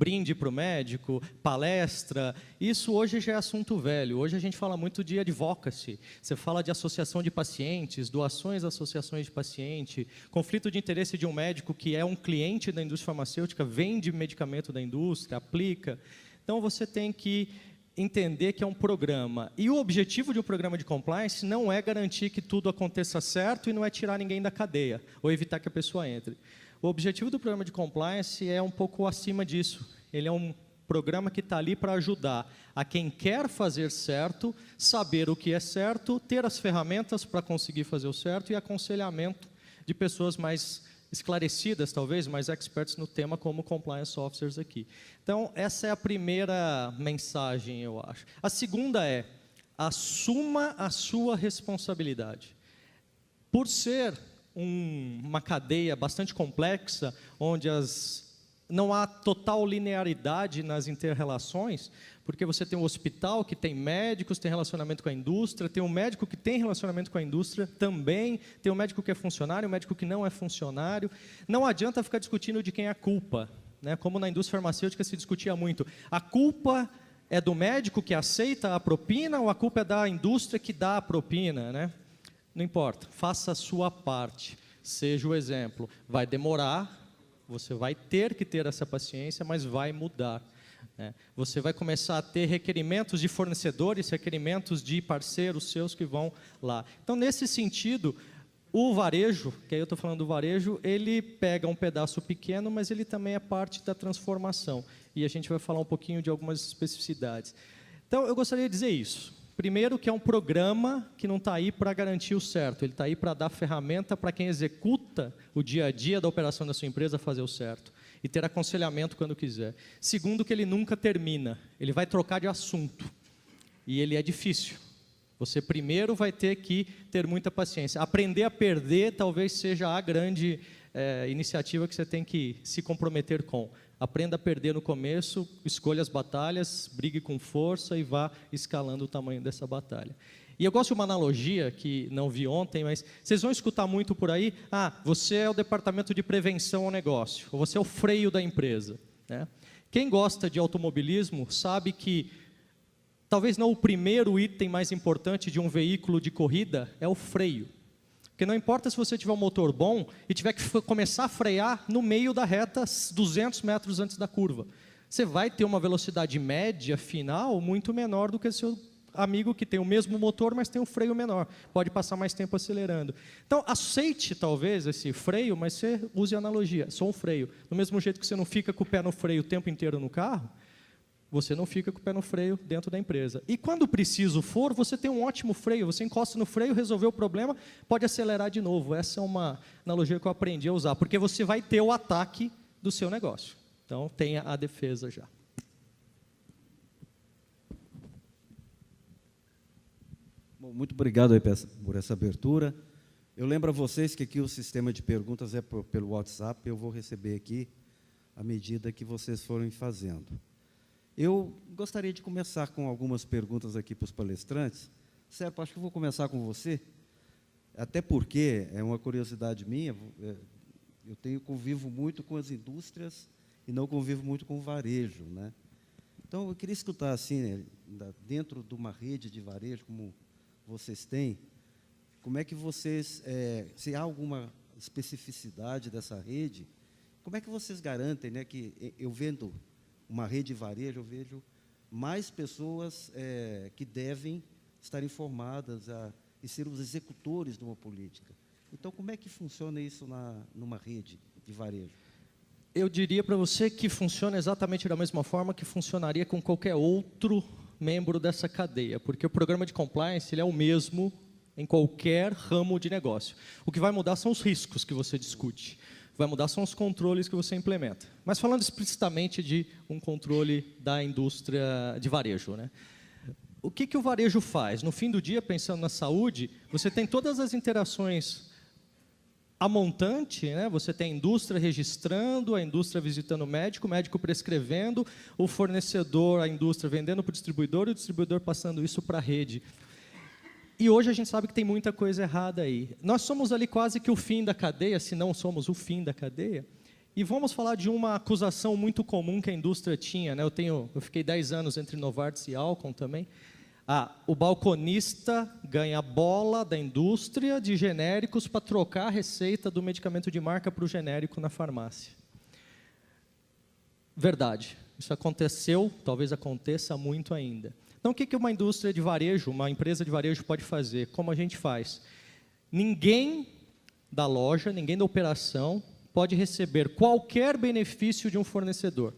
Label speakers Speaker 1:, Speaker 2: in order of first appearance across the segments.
Speaker 1: brinde para o médico, palestra, isso hoje já é assunto velho. Hoje a gente fala muito de advocacy, você fala de associação de pacientes, doações a associações de paciente, conflito de interesse de um médico que é um cliente da indústria farmacêutica, vende medicamento da indústria, aplica. Então, você tem que entender que é um programa. E o objetivo de um programa de compliance não é garantir que tudo aconteça certo e não é tirar ninguém da cadeia, ou evitar que a pessoa entre. O objetivo do programa de compliance é um pouco acima disso. Ele é um programa que está ali para ajudar a quem quer fazer certo, saber o que é certo, ter as ferramentas para conseguir fazer o certo e aconselhamento de pessoas mais esclarecidas, talvez, mais experts no tema, como compliance officers aqui. Então, essa é a primeira mensagem, eu acho. A segunda é, assuma a sua responsabilidade. Por ser uma cadeia bastante complexa, onde não há total linearidade nas inter-relações, porque você tem um hospital que tem médicos, tem relacionamento com a indústria, tem um médico que tem relacionamento com a indústria também, tem um médico que é funcionário, um médico que não é funcionário. Não adianta ficar discutindo de quem é a culpa, né? Como na indústria farmacêutica se discutia muito. A culpa é do médico que aceita a propina ou a culpa é da indústria que dá a propina, né? Não importa, faça a sua parte, seja o exemplo. Vai demorar, você vai ter que ter essa paciência, mas vai mudar. Você vai começar a ter requerimentos de fornecedores, requerimentos de parceiros seus que vão lá. Então, nesse sentido, o varejo, que aí eu estou falando do varejo, ele pega um pedaço pequeno, mas ele também é parte da transformação. E a gente vai falar um pouquinho de algumas especificidades. Então, eu gostaria de dizer isso. Primeiro, que é um programa que não está aí para garantir o certo, ele está aí para dar ferramenta para quem executa o dia a dia da operação da sua empresa fazer o certo e ter aconselhamento quando quiser. Segundo, que ele nunca termina, ele vai trocar de assunto e ele é difícil. Você primeiro vai ter que ter muita paciência. Aprender a perder talvez seja a grande iniciativa que você tem que se comprometer com. Aprenda a perder no começo, escolha as batalhas, brigue com força e vá escalando o tamanho dessa batalha. E eu gosto de uma analogia que não vi ontem, mas vocês vão escutar muito por aí, você é o departamento de prevenção ao negócio, ou você é o freio da empresa, né? Quem gosta de automobilismo sabe que talvez não o primeiro item mais importante de um veículo de corrida é o freio. Porque não importa se você tiver um motor bom e tiver que começar a frear no meio da reta 200 metros antes da curva. Você vai ter uma velocidade média final muito menor do que seu amigo que tem o mesmo motor, mas tem um freio menor. Pode passar mais tempo acelerando. Então, aceite talvez esse freio, mas você use a analogia. Sou um freio. Do mesmo jeito que você não fica com o pé no freio o tempo inteiro no carro, você não fica com o pé no freio dentro da empresa. E quando preciso for, você tem um ótimo freio, você encosta no freio, resolveu o problema, pode acelerar de novo. Essa é uma analogia que eu aprendi a usar, porque você vai ter o ataque do seu negócio. Então, tenha a defesa já.
Speaker 2: Bom, muito obrigado aí por essa abertura. Eu lembro a vocês que aqui o sistema de perguntas é pelo WhatsApp, eu vou receber aqui à medida que vocês forem fazendo. Eu gostaria de começar com algumas perguntas aqui para os palestrantes. Sérgio, acho que eu vou começar com você, até porque é uma curiosidade minha, eu convivo muito com as indústrias e não convivo muito com o varejo, né? Então, eu queria escutar, assim, dentro de uma rede de varejo, como vocês têm, como é que vocês, se há alguma especificidade dessa rede, como é que vocês garantem, né, que eu vendo uma rede de varejo, eu vejo mais pessoas que devem estar informadas e ser os executores de uma política. Então, como é que funciona isso numa rede de varejo?
Speaker 1: Eu diria para você que funciona exatamente da mesma forma que funcionaria com qualquer outro membro dessa cadeia, porque o programa de compliance ele é o mesmo em qualquer ramo de negócio. O que vai mudar são os riscos que você discute. Vai mudar são os controles que você implementa. Mas falando explicitamente de um controle da indústria de varejo, né? O que o varejo faz? No fim do dia, pensando na saúde, você tem todas as interações a montante, né? Você tem a indústria registrando, a indústria visitando o médico prescrevendo, o fornecedor, a indústria vendendo para o distribuidor e o distribuidor passando isso para a rede. E hoje a gente sabe que tem muita coisa errada aí. Nós somos ali quase que o fim da cadeia, se não somos o fim da cadeia, E vamos falar de uma acusação muito comum que a indústria tinha, né? Eu fiquei 10 anos entre Novartis e Alcon também. O balconista ganha bola da indústria de genéricos para trocar a receita do medicamento de marca para o genérico na farmácia. Verdade, isso aconteceu, talvez aconteça muito ainda. Então, o que uma indústria de varejo, uma empresa de varejo pode fazer? Como a gente faz? Ninguém da loja, ninguém da operação pode receber qualquer benefício de um fornecedor.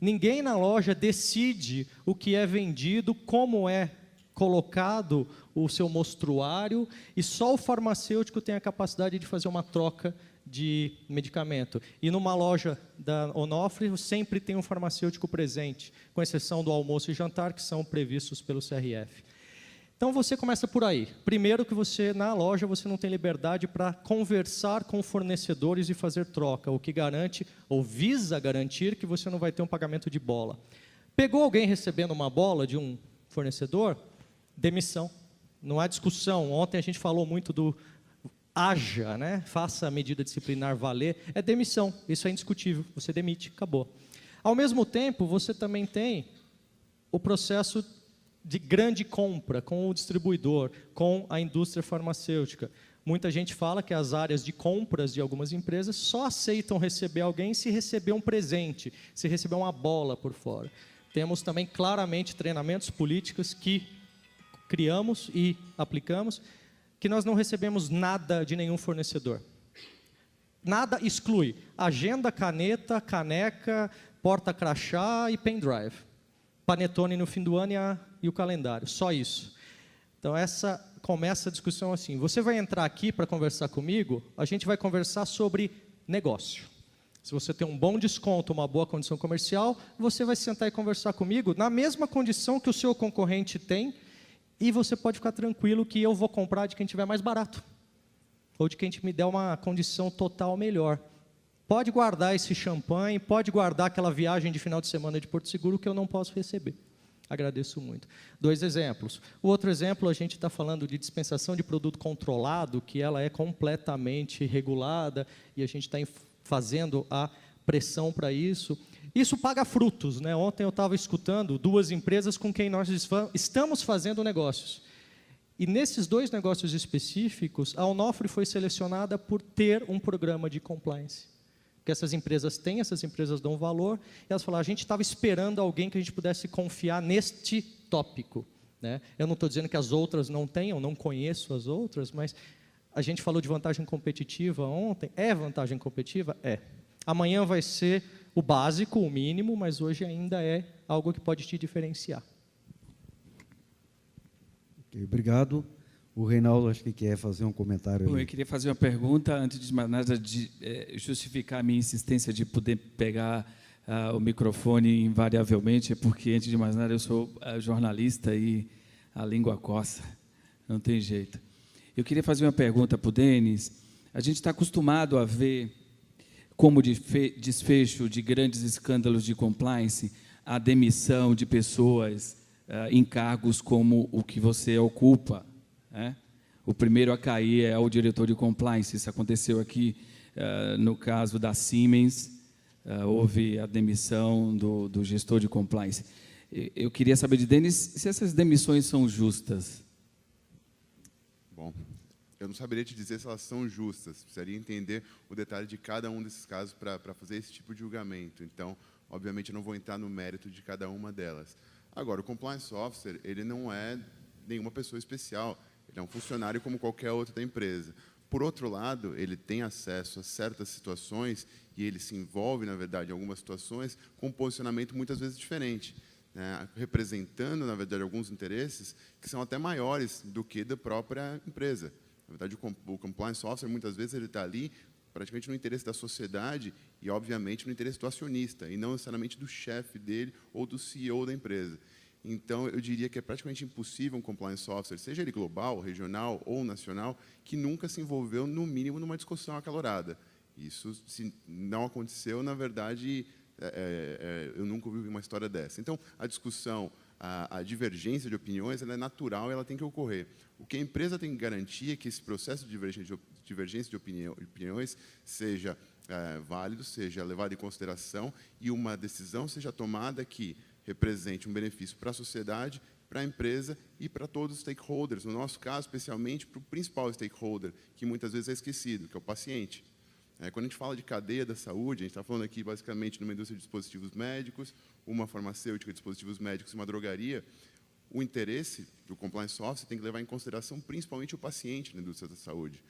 Speaker 1: Ninguém na loja decide o que é vendido, como é colocado o seu mostruário, e só o farmacêutico tem a capacidade de fazer uma troca de medicamento. E numa loja da Onofre, sempre tem um farmacêutico presente, com exceção do almoço e jantar, que são previstos pelo CRF. Então, você começa por aí. Primeiro que na loja, você não tem liberdade para conversar com fornecedores e fazer troca, o que garante, ou visa garantir, que você não vai ter um pagamento de bola. Pegou alguém recebendo uma bola de um fornecedor? Demissão. Não há discussão. Ontem a gente falou muito do haja, né? Faça a medida disciplinar valer. É demissão. Isso é indiscutível. Você demite, acabou. Ao mesmo tempo, você também tem o processo de grande compra com o distribuidor, com a indústria farmacêutica. Muita gente fala que as áreas de compras de algumas empresas só aceitam receber alguém se receber um presente, se receber uma bola por fora. Temos também claramente treinamentos políticos que criamos e aplicamos, que nós não recebemos nada de nenhum fornecedor. Nada exclui agenda, caneta, caneca, porta-crachá e pendrive. Panetone no fim do ano e o calendário, só isso. Então, começa a discussão assim, você vai entrar aqui para conversar comigo, a gente vai conversar sobre negócio. Se você tem um bom desconto, uma boa condição comercial, você vai sentar e conversar comigo na mesma condição que o seu concorrente tem, e você pode ficar tranquilo que eu vou comprar de quem tiver mais barato, ou de quem me der uma condição total melhor. Pode guardar esse champanhe, pode guardar aquela viagem de final de semana de Porto Seguro que eu não posso receber. Agradeço muito. 2 exemplos. O outro exemplo, a gente está falando de dispensação de produto controlado, que ela é completamente regulada, e a gente está fazendo a pressão para isso. Isso paga frutos, né? Ontem eu estava escutando 2 empresas com quem nós estamos fazendo negócios. E nesses 2 negócios específicos, a Onofre foi selecionada por ter um programa de compliance. Que essas empresas têm, essas empresas dão valor, e elas falaram, a gente estava esperando alguém que a gente pudesse confiar neste tópico. Né? Eu não estou dizendo que as outras não tenham, não conheço as outras, mas a gente falou de vantagem competitiva ontem, é vantagem competitiva? É. Amanhã vai ser o básico, o mínimo, mas hoje ainda é algo que pode te diferenciar.
Speaker 2: Okay, obrigado. O Reinaldo, acho que quer fazer um comentário.
Speaker 3: Bom, eu queria fazer uma pergunta, antes de mais nada, de justificar a minha insistência de poder pegar o microfone invariavelmente, porque, antes de mais nada, eu sou jornalista e a língua coça, não tem jeito. Eu queria fazer uma pergunta para o Denis. A gente está acostumado a ver, como desfecho de grandes escândalos de compliance, a demissão de pessoas em cargos como o que você ocupa. O primeiro a cair é o diretor de compliance. Isso aconteceu aqui no caso da Siemens, houve a demissão do gestor de compliance. Eu queria saber de Denis se essas demissões são justas.
Speaker 4: Bom, eu não saberia te dizer se elas são justas, precisaria entender o detalhe de cada um desses casos para fazer esse tipo de julgamento. Então, obviamente, eu não vou entrar no mérito de cada uma delas. Agora, o Compliance Officer, ele não é nenhuma pessoa especial. Ele é um funcionário como qualquer outro da empresa. Por outro lado, ele tem acesso a certas situações e ele se envolve, na verdade, em algumas situações com um posicionamento muitas vezes diferente, né? Representando, na verdade, alguns interesses que são até maiores do que da própria empresa. Na verdade, o Compliance Officer, muitas vezes, ele está ali praticamente no interesse da sociedade e, obviamente, no interesse do acionista, e não necessariamente do chefe dele ou do CEO da empresa. Então, eu diria que é praticamente impossível um compliance officer, seja ele global, regional ou nacional, que nunca se envolveu, no mínimo, numa discussão acalorada. Isso, se não aconteceu, na verdade, eu nunca ouvi uma história dessa. Então, a discussão, a divergência de opiniões, ela é natural e ela tem que ocorrer. O que a empresa tem que garantir é que esse processo de divergência de opiniões seja válido, seja levado em consideração e uma decisão seja tomada que represente um benefício para a sociedade, para a empresa e para todos os stakeholders. No nosso caso, especialmente para o principal stakeholder, que muitas vezes é esquecido, que é o paciente. Quando a gente fala de cadeia da saúde, a gente está falando aqui basicamente numa indústria de dispositivos médicos, uma farmacêutica de dispositivos médicos e uma drogaria. O interesse do compliance officer tem que levar em consideração principalmente o paciente na indústria da saúde.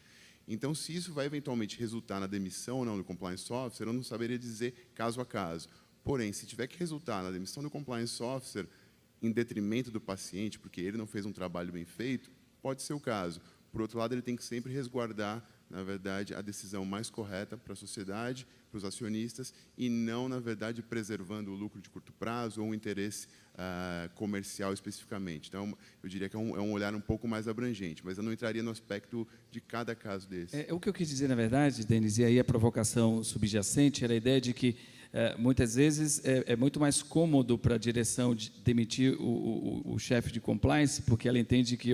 Speaker 4: Então, se isso vai eventualmente resultar na demissão ou não do compliance officer, eu não saberia dizer caso a caso. Porém, se tiver que resultar na demissão do compliance officer em detrimento do paciente, porque ele não fez um trabalho bem feito, pode ser o caso. Por outro lado, ele tem que sempre resguardar, na verdade, a decisão mais correta para a sociedade, para os acionistas, e não, na verdade, preservando o lucro de curto prazo ou o interesse comercial especificamente. Então, eu diria que é um olhar um pouco mais abrangente, mas eu não entraria no aspecto de cada caso desse.
Speaker 3: O que eu quis dizer, na verdade, Denis, e aí a provocação subjacente, era a ideia de que, muitas vezes, é muito mais cômodo para a direção demitir o chefe de compliance, porque ela entende que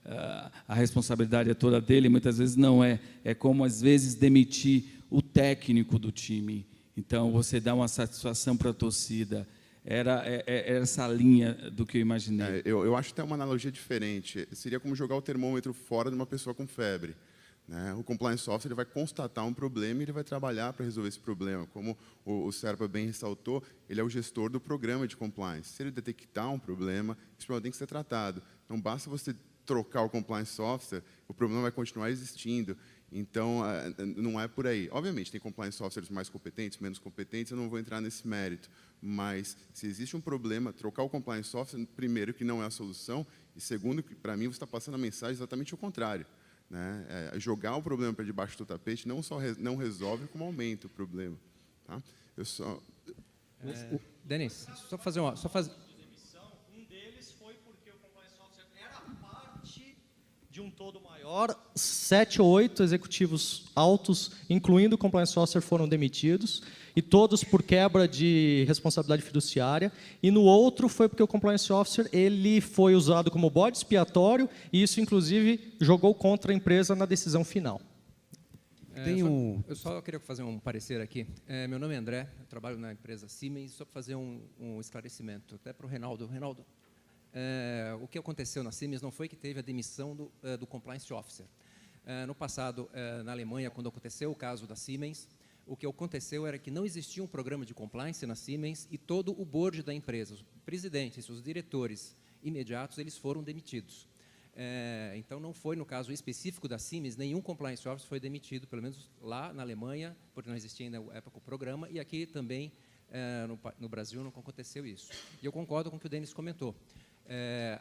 Speaker 3: a responsabilidade é toda dele, muitas vezes não é. É como, às vezes, demitir o técnico do time. Então, você dá uma satisfação para a torcida. Era essa linha do que eu imaginei.
Speaker 4: Eu acho até uma analogia diferente. Seria como jogar o termômetro fora de uma pessoa com febre. O compliance officer ele vai constatar um problema e ele vai trabalhar para resolver esse problema. Como o Serpa bem ressaltou, ele é o gestor do programa de compliance. Se ele detectar um problema, esse problema tem que ser tratado. Não basta você trocar o compliance officer, o problema vai continuar existindo. Então, não é por aí. Obviamente, tem compliance officers mais competentes, menos competentes, eu não vou entrar nesse mérito. Mas, se existe um problema, trocar o compliance officer, primeiro, que não é a solução, e segundo, que, para mim, você está passando a mensagem exatamente o contrário. Jogar o problema para debaixo do tapete não só não resolve, como aumenta o problema. Tá?
Speaker 5: Denis, só fazer uma...
Speaker 1: Um deles foi porque o compliance officer era parte de um todo maior. 7 ou 8 executivos altos, incluindo o compliance officer, foram demitidos, e todos por quebra de responsabilidade fiduciária. E no outro foi porque o compliance officer ele foi usado como bode expiatório, e isso, inclusive, jogou contra a empresa na decisão final.
Speaker 5: Eu só queria fazer um parecer aqui. Meu nome é André, eu trabalho na empresa Siemens, só para fazer um esclarecimento, até para o Reinaldo. Reinaldo, o que aconteceu na Siemens não foi que teve a demissão do compliance officer. No passado, na Alemanha, quando aconteceu o caso da Siemens, o que aconteceu era que não existia um programa de compliance na Siemens e todo o board da empresa, os presidentes, os diretores imediatos, eles foram demitidos. Então, não foi, no caso específico da Siemens, nenhum compliance officer foi demitido, pelo menos lá na Alemanha, porque não existia ainda na época o programa, e aqui também, no Brasil, não aconteceu isso. E eu concordo com o que o Denis comentou.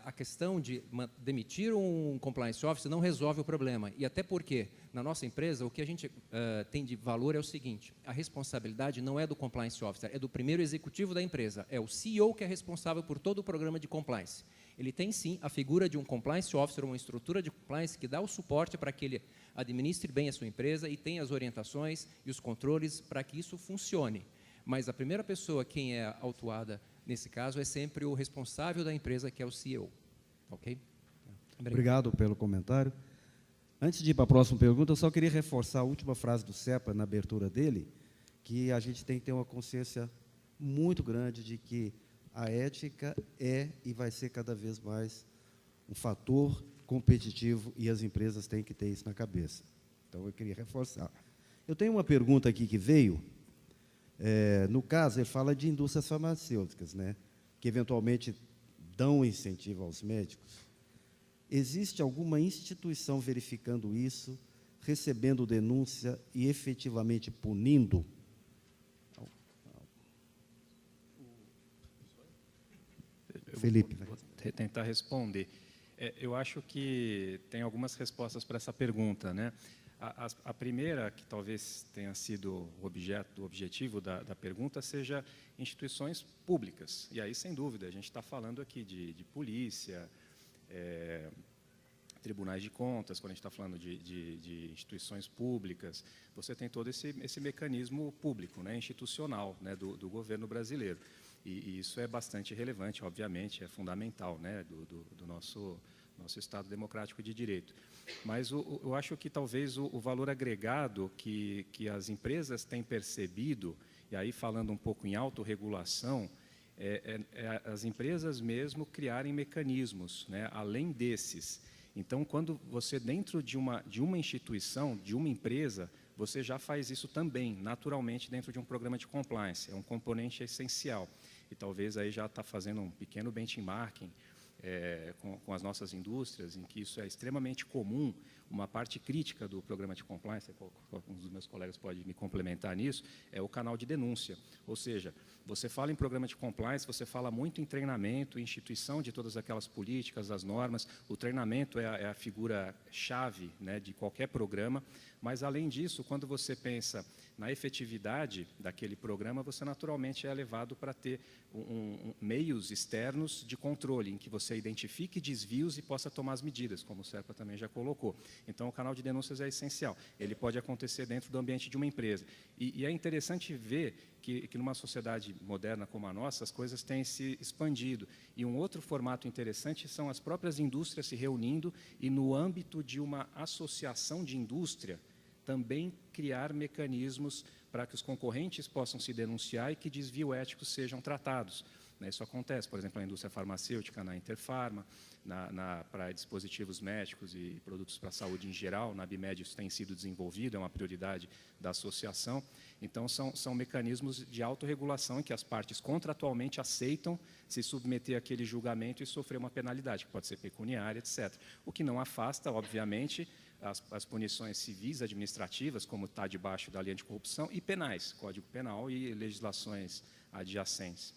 Speaker 5: A questão de demitir um compliance officer não resolve o problema, e até porque, na nossa empresa, o que a gente tem de valor é o seguinte: a responsabilidade não é do compliance officer, é do primeiro executivo da empresa, é o CEO que é responsável por todo o programa de compliance. Ele tem, sim, a figura de um compliance officer, uma estrutura de compliance que dá o suporte para que ele administre bem a sua empresa e tenha as orientações e os controles para que isso funcione. Mas a primeira pessoa quem é autuada nesse caso é sempre o responsável da empresa, que é o CEO. Ok?
Speaker 2: Obrigado pelo comentário. Antes de ir para a próxima pergunta, eu só queria reforçar a última frase do Serpa na abertura dele, que a gente tem que ter uma consciência muito grande de que a ética é e vai ser cada vez mais um fator competitivo e as empresas têm que ter isso na cabeça. Então, eu queria reforçar. Eu tenho uma pergunta aqui que veio. No caso, ele fala de indústrias farmacêuticas, que eventualmente dão incentivo aos médicos. Existe alguma instituição verificando isso, recebendo denúncia e efetivamente punindo? Felipe.
Speaker 6: Vou tentar responder. Eu acho que tem algumas respostas para essa pergunta, A primeira, que talvez tenha sido o objetivo da pergunta, seja instituições públicas. E aí, sem dúvida, a gente está falando aqui de polícia, tribunais de contas, quando a gente está falando de instituições públicas, você tem todo esse mecanismo público, institucional, do governo brasileiro. E isso é bastante relevante, obviamente, é fundamental, do nosso nosso Estado democrático de direito. Mas eu acho que talvez o valor agregado que as empresas têm percebido, e aí falando um pouco em autorregulação, as empresas mesmo criarem mecanismos, né, além desses. Então, quando você, dentro de uma instituição, de uma empresa, você já faz isso também, naturalmente, dentro de um programa de compliance. É um componente essencial. E talvez aí já está fazendo um pequeno benchmarking com as nossas indústrias, em que isso é extremamente comum. Uma parte crítica do programa de compliance, um dos meus colegas pode me complementar nisso, é o canal de denúncia. Ou seja, você fala em programa de compliance, você fala muito em treinamento, instituição de todas aquelas políticas, as normas. O treinamento é a figura-chave, né, de qualquer programa, mas, além disso, quando você pensa na efetividade daquele programa, você naturalmente é levado para ter meios externos de controle, em que você identifique desvios e possa tomar as medidas, como o Serpa também já colocou. Então, o canal de denúncias é essencial. Ele pode acontecer dentro do ambiente de uma empresa. E é interessante ver que numa sociedade moderna como a nossa, as coisas têm se expandido. E um outro formato interessante são as próprias indústrias se reunindo e, no âmbito de uma associação de indústria, também criar mecanismos para que os concorrentes possam se denunciar e que desvios éticos sejam tratados. Isso acontece, por exemplo, na indústria farmacêutica, na Interpharma, para dispositivos médicos e produtos para a saúde em geral, na BIMED isso tem sido desenvolvido, é uma prioridade da associação. Então, são mecanismos de autorregulação em que as partes contratualmente aceitam se submeter àquele julgamento e sofrer uma penalidade, que pode ser pecuniária, etc. O que não afasta, obviamente, as punições civis administrativas, como está debaixo da lei anticorrupção, e penais, Código Penal e legislações adjacentes.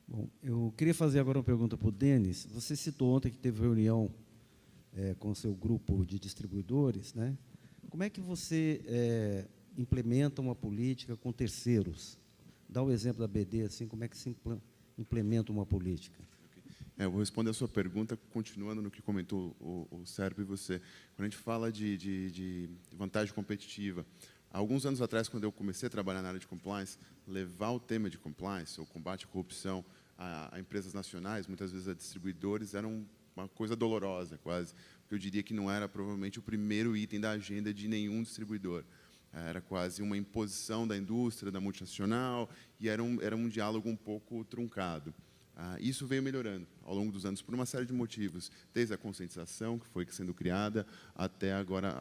Speaker 2: Bom, eu queria fazer agora uma pergunta para o Denis. Você citou ontem que teve reunião com o seu grupo de distribuidores, né? Como é que você implementa uma política com terceiros? Dá o exemplo da BD, assim, como é que se implementa uma política?
Speaker 4: Eu vou responder a sua pergunta continuando no que comentou o Serpa e você. Quando a gente fala de vantagem competitiva, há alguns anos atrás, quando eu comecei a trabalhar na área de compliance, levar o tema de compliance, ou combate à corrupção, a empresas nacionais, muitas vezes a distribuidores, era uma coisa dolorosa, quase. Eu diria que não era, provavelmente, o primeiro item da agenda de nenhum distribuidor. Era quase uma imposição da indústria, da multinacional, e era um diálogo um pouco truncado. Isso veio melhorando ao longo dos anos por uma série de motivos, desde a conscientização que foi sendo criada até agora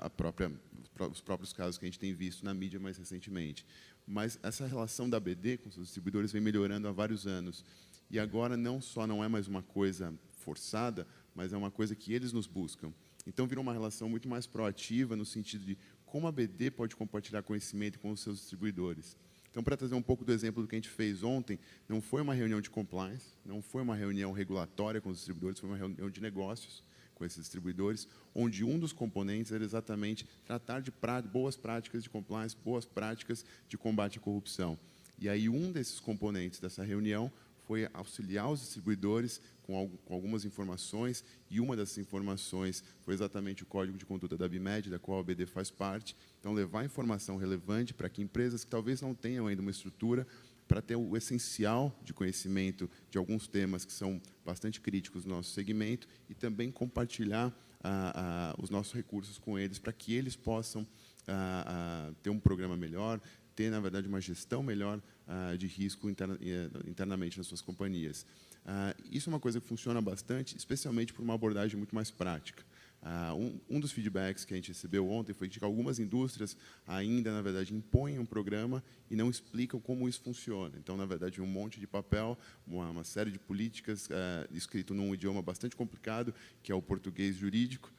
Speaker 4: os próprios casos que a gente tem visto na mídia mais recentemente. Mas essa relação da BD com os distribuidores vem melhorando há vários anos. E agora não é mais uma coisa forçada, mas é uma coisa que eles nos buscam. Então, virou uma relação muito mais proativa no sentido de como a BD pode compartilhar conhecimento com os seus distribuidores. Então, para trazer um pouco do exemplo do que a gente fez ontem, não foi uma reunião de compliance, não foi uma reunião regulatória com os distribuidores, foi uma reunião de negócios com esses distribuidores, onde um dos componentes era exatamente tratar de boas práticas de compliance, boas práticas de combate à corrupção. E aí, um desses componentes dessa reunião foi auxiliar os distribuidores com algumas informações, e uma dessas informações foi exatamente o Código de Conduta da BIMED, da qual a BD faz parte. Então, levar informação relevante para que empresas que talvez não tenham ainda uma estrutura, para ter o essencial de conhecimento de alguns temas que são bastante críticos no nosso segmento, e também compartilhar os nossos recursos com eles, para que eles possam ter um programa melhor, ter, na verdade, uma gestão melhor de risco internamente nas suas companhias. Isso é uma coisa que funciona bastante, especialmente por uma abordagem muito mais prática. Um dos feedbacks que a gente recebeu ontem foi de que algumas indústrias ainda, na verdade, impõem um programa e não explicam como isso funciona. Então, na verdade, um monte de papel, uma série de políticas escrito num idioma bastante complicado, que é o português jurídico,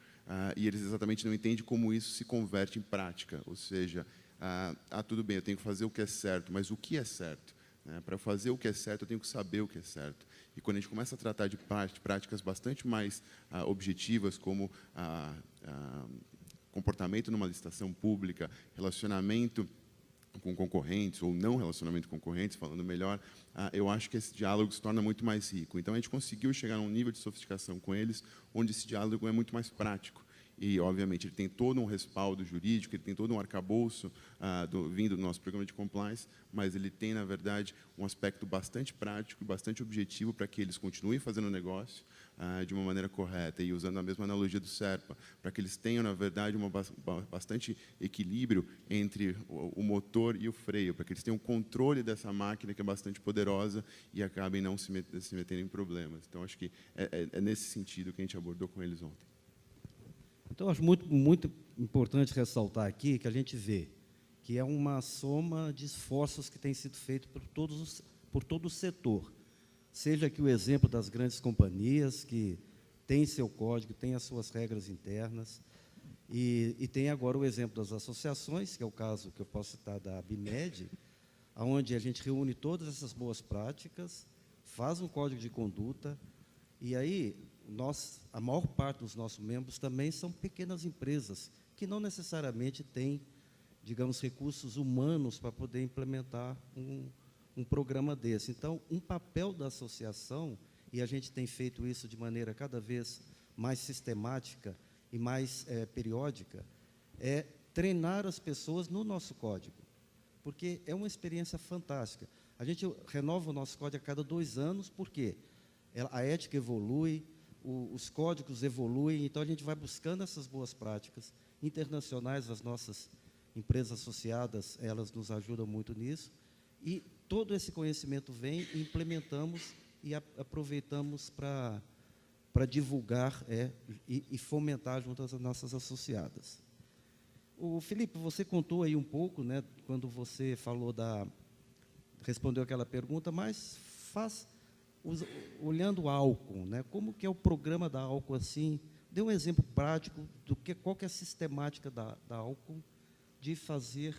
Speaker 4: e eles exatamente não entendem como isso se converte em prática. Ou seja, tudo bem, eu tenho que fazer o que é certo, mas o que é certo? Para fazer o que é certo, eu tenho que saber o que é certo. E quando a gente começa a tratar de práticas bastante mais objetivas, como comportamento numa licitação pública, relacionamento com concorrentes, ou não relacionamento com concorrentes, falando melhor, eu acho que esse diálogo se torna muito mais rico. Então, a gente conseguiu chegar a um nível de sofisticação com eles, onde esse diálogo é muito mais prático. e, obviamente, ele tem todo um respaldo jurídico, ele tem todo um arcabouço vindo do nosso programa de compliance, mas ele tem, na verdade, um aspecto bastante prático, bastante objetivo para que eles continuem fazendo o negócio de uma maneira correta, e usando a mesma analogia do SERPA, para que eles tenham, na verdade, bastante equilíbrio entre o motor e o freio, para que eles tenham controle dessa máquina que é bastante poderosa e acabem não se metendo em problemas. Então, acho que é nesse sentido que a gente abordou com eles ontem.
Speaker 2: Então, acho muito importante ressaltar aqui que a gente vê que é uma soma de esforços que tem sido feito por todo o setor. Seja aqui o exemplo das grandes companhias, que têm seu código, têm as suas regras internas, e tem agora o exemplo das associações, que é o caso que eu posso citar da ABIMED, onde a gente reúne todas essas boas práticas, faz um código de conduta, e aí a maior parte dos nossos membros também são pequenas empresas, que não necessariamente têm, digamos, recursos humanos para poder implementar um programa desse. Então, um papel da associação, e a gente tem feito isso de maneira cada vez mais sistemática e mais periódica, é treinar as pessoas no nosso código, porque é uma experiência fantástica. A gente renova o nosso código a cada 2 anos, porque a ética evolui, os códigos evoluem, então a gente vai buscando essas boas práticas internacionais. As nossas empresas associadas, elas nos ajudam muito nisso, e todo esse conhecimento vem e implementamos e aproveitamos para divulgar e fomentar junto às nossas associadas. O Felipe, você contou aí um pouco, né, quando você falou respondeu aquela pergunta, mas olhando o álcool, né, como que é o programa da álcool assim? Dê um exemplo prático qual que é a sistemática da álcool de fazer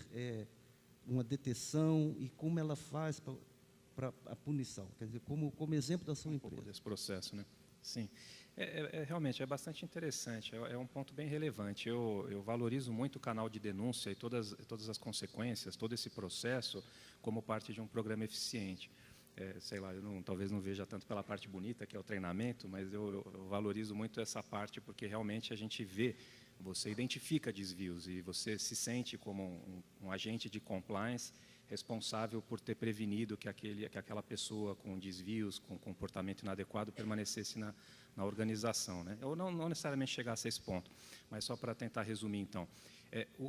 Speaker 2: uma detecção e como ela faz para a punição, quer dizer, como exemplo da sua empresa.
Speaker 6: Desse processo, né? Sim. Realmente é bastante interessante, é um ponto bem relevante. Eu valorizo muito o canal de denúncia e todas as consequências, todo esse processo, como parte de um programa eficiente. Sei lá, talvez não veja tanto pela parte bonita, que é o treinamento, mas eu valorizo muito essa parte, porque realmente a gente vê, você identifica desvios e você se sente como um agente de compliance responsável por ter prevenido que aquela pessoa com desvios, com comportamento inadequado, permanecesse na organização, né? Ou não necessariamente chegasse a esse ponto, mas só para tentar resumir, então.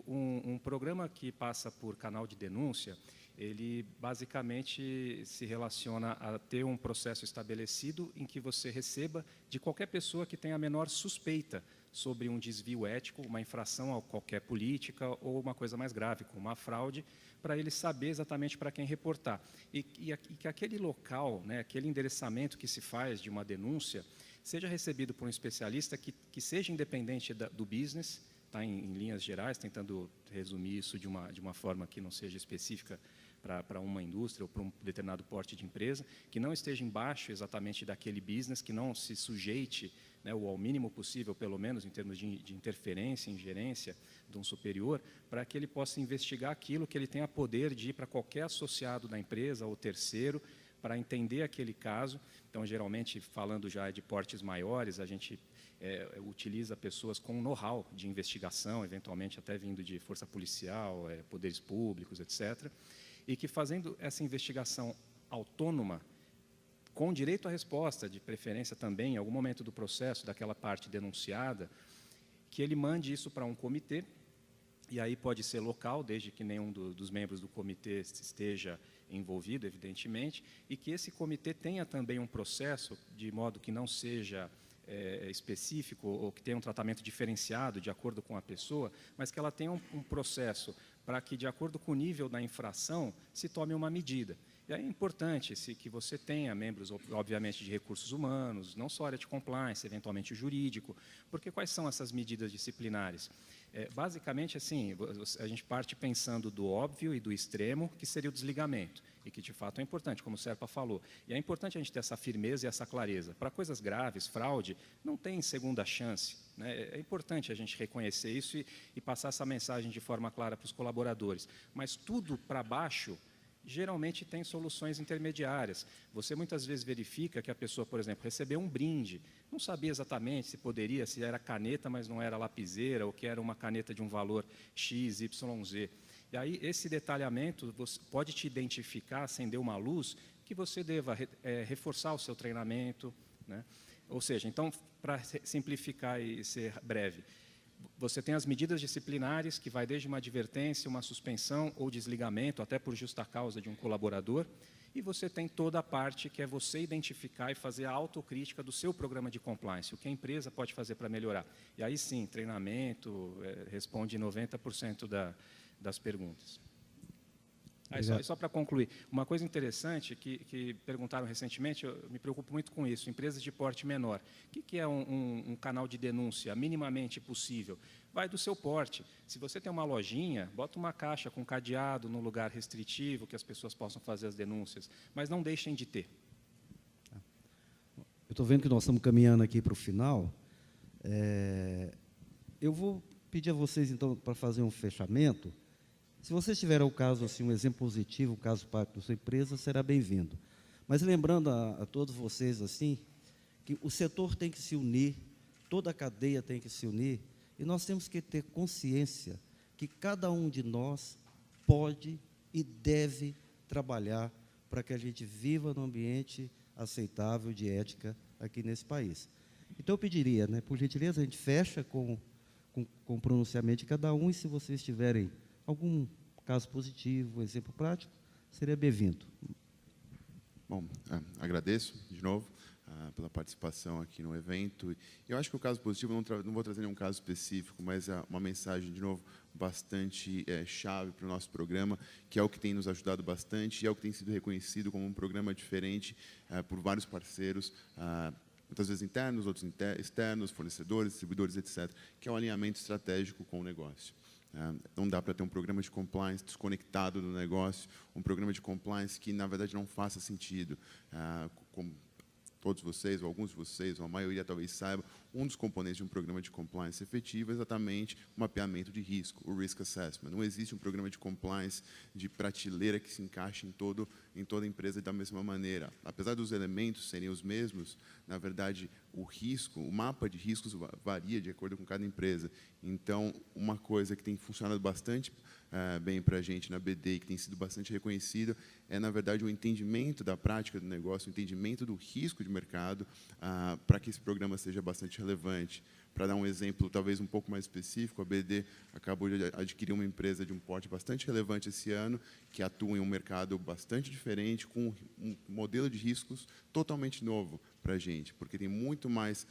Speaker 6: Um programa que passa por canal de denúncia, ele basicamente se relaciona a ter um processo estabelecido em que você receba de qualquer pessoa que tenha a menor suspeita sobre um desvio ético, uma infração a qualquer política ou uma coisa mais grave, como uma fraude, para ele saber exatamente para quem reportar. E que aquele local, né, aquele endereçamento que se faz de uma denúncia, seja recebido por um especialista que seja independente do business, tá, em linhas gerais, tentando resumir isso de uma forma que não seja específica para uma indústria ou para um determinado porte de empresa, que não esteja embaixo exatamente daquele business, que não se sujeite, né, ou ao mínimo possível, pelo menos, em termos de interferência, ingerência de um superior, para que ele possa investigar aquilo, que ele tenha poder de ir para qualquer associado da empresa ou terceiro, para entender aquele caso. Então, geralmente, falando já de portes maiores, a gente utiliza pessoas com know-how de investigação, eventualmente até vindo de força policial, poderes públicos, etc., e que, fazendo essa investigação autônoma, com direito à resposta, de preferência também, em algum momento do processo, daquela parte denunciada, que ele mande isso para um comitê, e aí pode ser local, desde que nenhum dos membros do comitê esteja envolvido, evidentemente, e que esse comitê tenha também um processo, de modo que não seja específico ou que tenha um tratamento diferenciado de acordo com a pessoa, mas que ela tenha um processo para que, de acordo com o nível da infração, se tome uma medida. E aí é importante que você tenha membros, obviamente, de recursos humanos, não só área de compliance, eventualmente o jurídico, porque quais são essas medidas disciplinares? Basicamente, assim, a gente parte pensando do óbvio e do extremo, que seria o desligamento, e que, de fato, é importante, como o Serpa falou. E é importante a gente ter essa firmeza e essa clareza. Para coisas graves, fraude, não tem segunda chance, né? É importante a gente reconhecer isso e passar essa mensagem de forma clara para os colaboradores. Mas tudo para baixo geralmente tem soluções intermediárias. Você muitas vezes verifica que a pessoa, por exemplo, recebeu um brinde, não sabia exatamente se poderia, se era caneta, mas não era lapiseira, ou que era uma caneta de um valor X, Y, Z. E aí, esse detalhamento você pode te identificar, acender uma luz, que você deva reforçar o seu treinamento, né? Ou seja, então, para simplificar e ser breve, você tem as medidas disciplinares, que vai desde uma advertência, uma suspensão ou desligamento, até por justa causa de um colaborador, e você tem toda a parte que é você identificar e fazer a autocrítica do seu programa de compliance, o que a empresa pode fazer para melhorar. E aí sim, treinamento responde 90% das perguntas. Só para concluir, uma coisa interessante que perguntaram recentemente, eu me preocupo muito com isso, empresas de porte menor. O que é um canal de denúncia minimamente possível? Vai do seu porte. Se você tem uma lojinha, bota uma caixa com cadeado num lugar restritivo, que as pessoas possam fazer as denúncias, mas não deixem de ter.
Speaker 2: Eu estou vendo que nós estamos caminhando aqui para o final. Eu vou pedir a vocês, então, para fazer um fechamento. Se vocês tiverem o caso, assim, um exemplo positivo, o caso prático da sua empresa, será bem-vindo. Mas lembrando a todos vocês, assim, que o setor tem que se unir, toda a cadeia tem que se unir, e nós temos que ter consciência que cada um de nós pode e deve trabalhar para que a gente viva num ambiente aceitável de ética aqui nesse país. Então, eu pediria, né, por gentileza, a gente fecha com o pronunciamento de cada um, e se vocês tiverem algum caso positivo, exemplo prático, seria bem-vindo.
Speaker 4: Bom, agradeço de novo pela participação aqui no evento. Eu acho que o caso positivo, não vou trazer nenhum caso específico, mas é uma mensagem, de novo, bastante chave para o nosso programa, que é o que tem nos ajudado bastante e é o que tem sido reconhecido como um programa diferente por vários parceiros, muitas vezes internos, outros externos, fornecedores, distribuidores, etc., que é o alinhamento estratégico com o negócio. Não dá para ter um programa de compliance desconectado do negócio, um programa de compliance que, na verdade, não faça sentido. Como todos vocês, ou alguns de vocês, ou a maioria talvez saiba, um dos componentes de um programa de compliance efetivo é exatamente o mapeamento de risco, o risk assessment. Não existe um programa de compliance de prateleira que se encaixe em toda a empresa da mesma maneira. Apesar dos elementos serem os mesmos, na verdade, o risco, o mapa de riscos varia de acordo com cada empresa. Então, uma coisa que tem funcionado bastante bem para a gente na BD e que tem sido bastante reconhecido é, na verdade, o entendimento da prática do negócio, o entendimento do risco de mercado, para que esse programa seja bastante relevante. Para dar um exemplo, talvez um pouco mais específico, a BD acabou de adquirir uma empresa de um porte bastante relevante esse ano, que atua em um mercado bastante diferente, com um modelo de riscos totalmente novo para a gente, porque tem muito mais,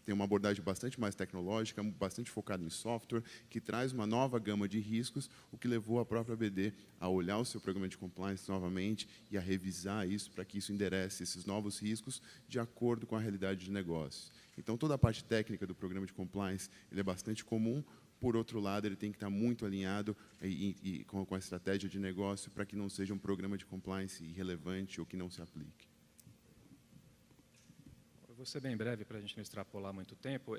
Speaker 4: tem uma abordagem bastante mais tecnológica, bastante focada em software, que traz uma nova gama de riscos, o que levou a própria BD a olhar o seu programa de compliance novamente e a revisar isso para que isso enderece esses novos riscos de acordo com a realidade de negócio. Então, toda a parte técnica do programa de compliance ele é bastante comum. Por outro lado, ele tem que estar muito alinhado com a estratégia de negócio para que não seja um programa de compliance irrelevante ou que não se aplique.
Speaker 6: Eu vou ser bem breve para a gente não extrapolar muito tempo.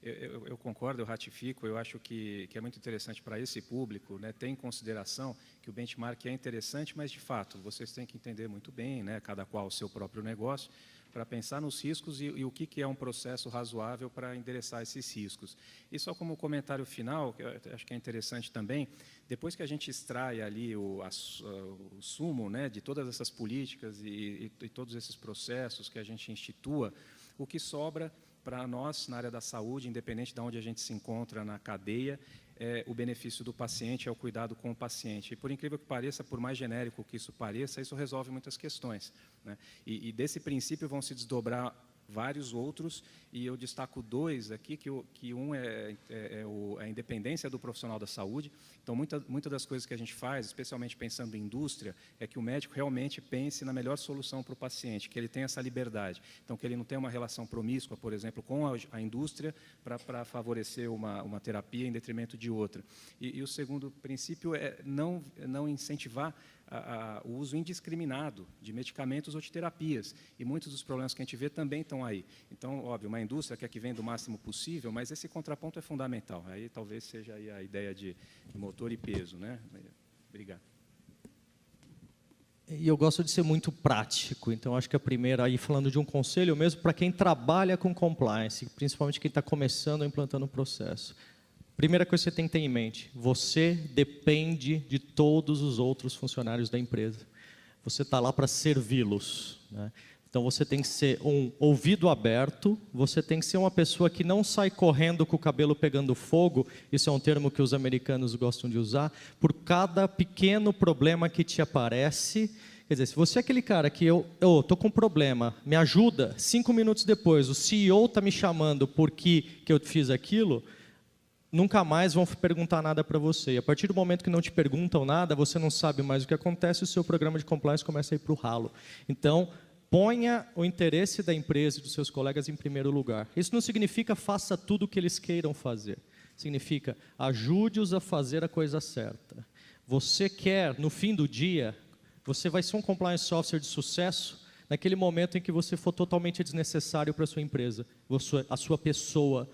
Speaker 6: Eu concordo, eu ratifico. Eu acho que é muito interessante para esse público, né, ter em consideração que o benchmark é interessante, mas, de fato, vocês têm que entender muito bem, né, cada qual o seu próprio negócio, para pensar nos riscos e o que é um processo razoável para endereçar esses riscos. E só como comentário final, que eu acho que é interessante também, depois que a gente extrai ali o sumo, né, de todas essas políticas e todos esses processos que a gente institua, o que sobra para nós, na área da saúde, independente de onde a gente se encontra na cadeia, o benefício do paciente, é o cuidado com o paciente. E, por incrível que pareça, por mais genérico que isso pareça, isso resolve muitas questões, né? E desse princípio vão se desdobrar vários outros, e eu destaco dois aqui, que um é a independência do profissional da saúde. Então, muita das coisas que a gente faz, especialmente pensando em indústria, é que o médico realmente pense na melhor solução para o paciente, que ele tenha essa liberdade. Então, que ele não tenha uma relação promíscua, por exemplo, com a indústria para favorecer uma terapia em detrimento de outra. E o segundo princípio é não incentivar o uso indiscriminado de medicamentos ou de terapias. E muitos dos problemas que a gente vê também estão aí. Então, óbvio, uma indústria quer que venda o máximo possível, mas esse contraponto é fundamental. Aí talvez seja aí a ideia de motor e peso, né? Obrigado.
Speaker 1: E eu gosto de ser muito prático, então acho que a primeira, aí falando de um conselho mesmo para quem trabalha com compliance, principalmente quem está começando ou implantando o processo. Primeira coisa que você tem que ter em mente, você depende de todos os outros funcionários da empresa. Você está lá para servi-los, né? Então você tem que ser um ouvido aberto, você tem que ser uma pessoa que não sai correndo com o cabelo pegando fogo, isso é um termo que os americanos gostam de usar, por cada pequeno problema que te aparece. Quer dizer, se você é aquele cara que eu estou com um problema, me ajuda, 5 minutos depois o CEO está me chamando porque que eu fiz aquilo, nunca mais vão perguntar nada para você. E a partir do momento que não te perguntam nada, você não sabe mais o que acontece, o seu programa de compliance começa a ir para o ralo. Então, ponha o interesse da empresa e dos seus colegas em primeiro lugar. Isso não significa faça tudo o que eles queiram fazer. Significa ajude-os a fazer a coisa certa. Você quer, no fim do dia, você vai ser um compliance officer de sucesso naquele momento em que você for totalmente desnecessário para a sua empresa, a sua pessoa.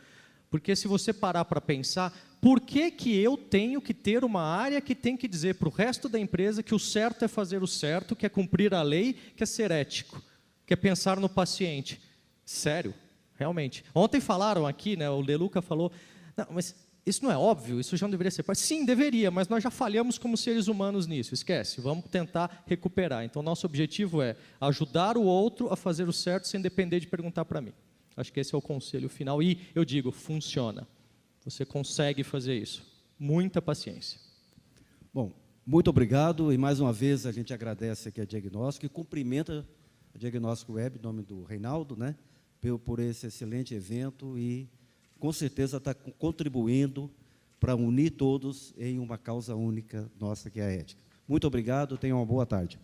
Speaker 1: Porque se você parar para pensar, por que eu tenho que ter uma área que tem que dizer para o resto da empresa que o certo é fazer o certo, que é cumprir a lei, que é ser ético, que é pensar no paciente? Sério, realmente. Ontem falaram aqui, né, o Deluca falou, não, mas isso não é óbvio, isso já não deveria ser parte. Sim, deveria, mas nós já falhamos como seres humanos nisso, esquece, vamos tentar recuperar. Então, nosso objetivo é ajudar o outro a fazer o certo sem depender de perguntar para mim. Acho que esse é o conselho final e, eu digo, funciona. Você consegue fazer isso. Muita paciência.
Speaker 2: Bom, muito obrigado e mais uma vez a gente agradece aqui a Diagnóstico e cumprimenta a Diagnóstico Web, em nome do Reinaldo, né, por esse excelente evento e com certeza está contribuindo para unir todos em uma causa única nossa, que é a ética. Muito obrigado, tenham uma boa tarde.